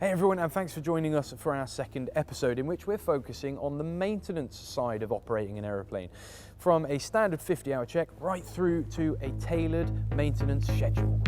Hey everyone, and thanks for joining us for our second episode in which we're focusing on the maintenance side of operating an aeroplane, from a standard 50-hour check right through to a tailored maintenance schedule.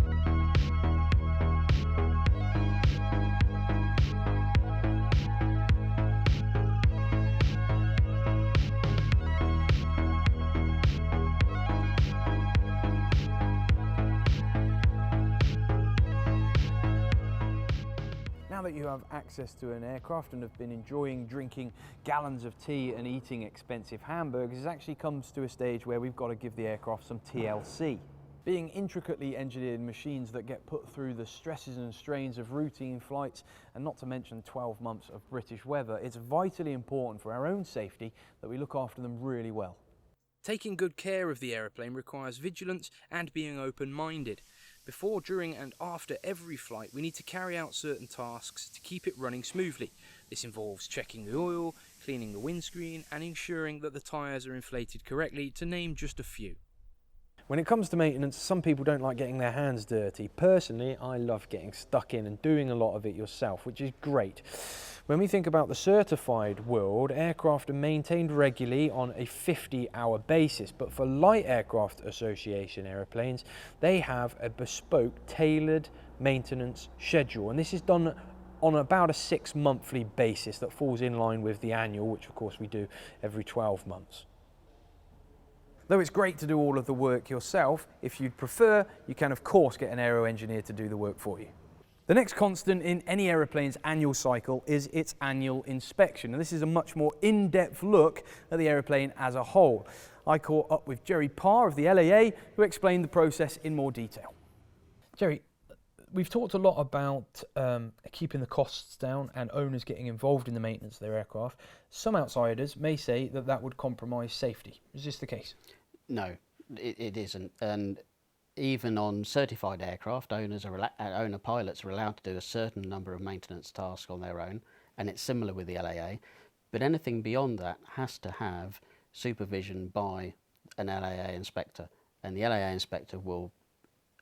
Now that you have access to an aircraft and have been enjoying drinking gallons of tea and eating expensive hamburgers, it actually comes to a stage where we've got to give the aircraft some TLC. Being intricately engineered machines that get put through the stresses and strains of routine flights, and not to mention 12 months of British weather, it's vitally important for our own safety that we look after them really well. Taking good care of the aeroplane requires vigilance and being open-minded. Before, during and after every flight, we need to carry out certain tasks to keep it running smoothly. This involves checking the oil, cleaning the windscreen, and ensuring that the tyres are inflated correctly, to name just a few. When it comes to maintenance, some people don't like getting their hands dirty. Personally, I love getting stuck in and doing a lot of it yourself, which is great. When we think about the certified world, aircraft are maintained regularly on a 50-hour basis, but for Light Aircraft Association aeroplanes, they have a bespoke, tailored maintenance schedule, and this is done on about a 6-monthly basis that falls in line with the annual, which of course we do every 12 months. Though it's great to do all of the work yourself, if you'd prefer, you can of course get an aero engineer to do the work for you. The next constant in any aeroplane's annual cycle is its annual inspection, and this is a much more in-depth look at the aeroplane as a whole. I caught up with Jerry Parr of the LAA, who explained the process in more detail. Jerry, we've talked a lot about keeping the costs down and owners getting involved in the maintenance of their aircraft. Some outsiders may say that that would compromise safety. Is this the case? No, it isn't. And even on certified aircraft, owner pilots are allowed to do a certain number of maintenance tasks on their own, and it's similar with the LAA. But anything beyond that has to have supervision by an LAA inspector, and the LAA inspector will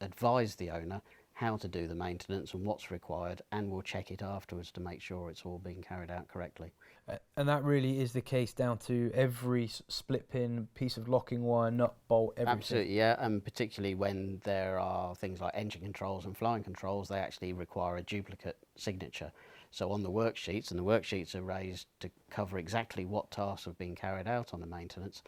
advise the owner how to do the maintenance and what's required, and we'll check it afterwards to make sure it's all being carried out correctly. And that really is the case down to every split pin, piece of locking wire, nut, bolt, everything? Absolutely, yeah, and particularly when there are things like engine controls and flying controls, they actually require a duplicate signature. So on the worksheets, and the worksheets are raised to cover exactly what tasks have been carried out on the maintenance,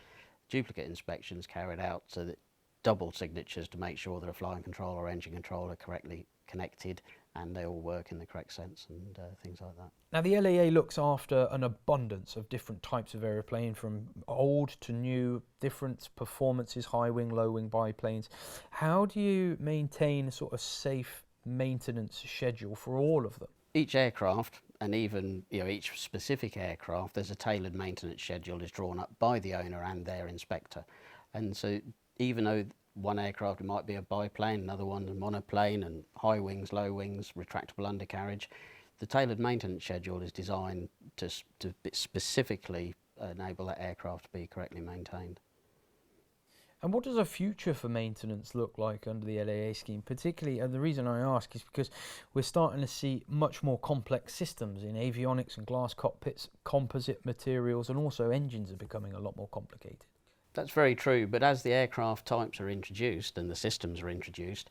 duplicate inspections carried out so that double signatures to make sure that a flying control or engine control are correctly connected and they all work in the correct sense and things like that. Now the LAA looks after an abundance of different types of aeroplane, from old to new, different performances, high wing, low wing biplanes. How do you maintain a sort of safe maintenance schedule for all of them? Each aircraft, and even each specific aircraft, there's a tailored maintenance schedule is drawn up by the owner and their inspector. And so even though one aircraft might be a biplane, another one a monoplane, and high wings, low wings, retractable undercarriage, the tailored maintenance schedule is designed to specifically enable that aircraft to be correctly maintained. And what does a future for maintenance look like under the LAA scheme? Particularly, and the reason I ask is because we're starting to see much more complex systems in avionics and glass cockpits, composite materials, and also engines are becoming a lot more complicated. That's very true, but as the aircraft types are introduced and the systems are introduced,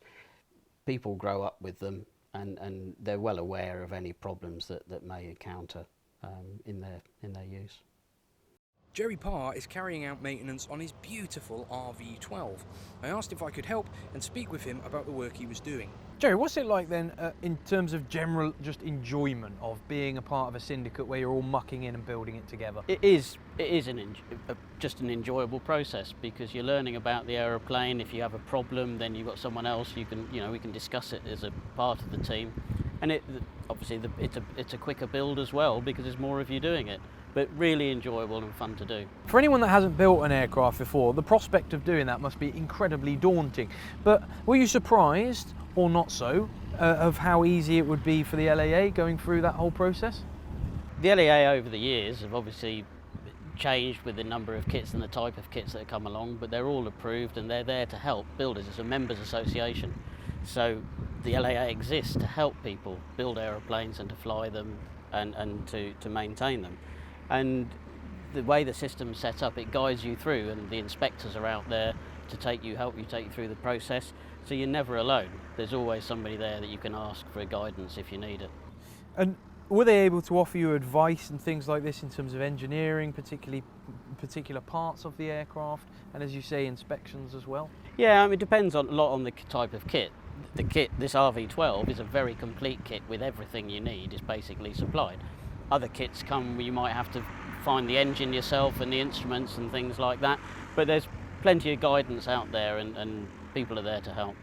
people grow up with them and they're well aware of any problems that may encounter in their use. Jerry Parr is carrying out maintenance on his beautiful RV12. I asked if I could help and speak with him about the work he was doing. Jerry, what's it like then in terms of general just enjoyment of being a part of a syndicate where you're all mucking in and building it together? It is just an enjoyable process, because you're learning about the aeroplane. If you have a problem, then you've got someone else we can discuss it as a part of the team, and obviously it's a quicker build as well because there's more of you doing it. But really enjoyable and fun to do. For anyone that hasn't built an aircraft before, the prospect of doing that must be incredibly daunting. But were you surprised, or not so, of how easy it would be for the LAA going through that whole process? The LAA over the years have obviously changed with the number of kits and the type of kits that have come along, but they're all approved and they're there to help builders. It's a members association. So the LAA exists to help people build aeroplanes and to fly them and to maintain them. And the way the system's set up, it guides you through, and the inspectors are out there to help you take you through the process. So you're never alone. There's always somebody there that you can ask for guidance if you need it. And were they able to offer you advice and things like this in terms of engineering, particular parts of the aircraft, and as you say, inspections as well? Yeah, I mean, it depends a lot on the type of kit. The kit, this RV12, is a very complete kit with everything you need is basically supplied. Other kits come where you might have to find the engine yourself and the instruments and things like that, but there's plenty of guidance out there, and people are there to help.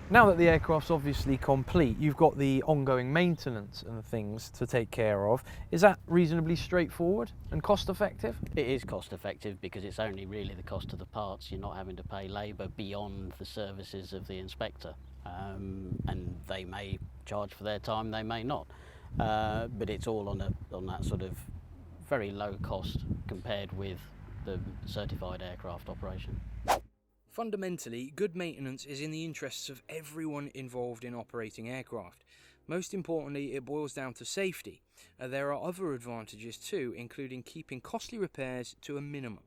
Now that the aircraft's obviously complete, you've got the ongoing maintenance and things to take care of. Is that reasonably straightforward and cost effective? It is cost effective because it's only really the cost of the parts. You're not having to pay labour beyond the services of the inspector, and they may charge for their time, they may not, but it's all on that sort of very low cost compared with the certified aircraft operation. Fundamentally, good maintenance is in the interests of everyone involved in operating aircraft. Most importantly, it boils down to safety. There are other advantages too, including keeping costly repairs to a minimum.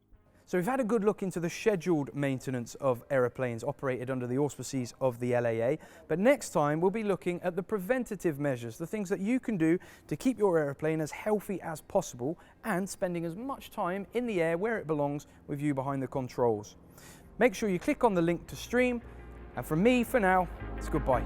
So we've had a good look into the scheduled maintenance of aeroplanes operated under the auspices of the LAA, but next time we'll be looking at the preventative measures, the things that you can do to keep your aeroplane as healthy as possible and spending as much time in the air where it belongs with you behind the controls. Make sure you click on the link to stream, and from me, for now, it's goodbye.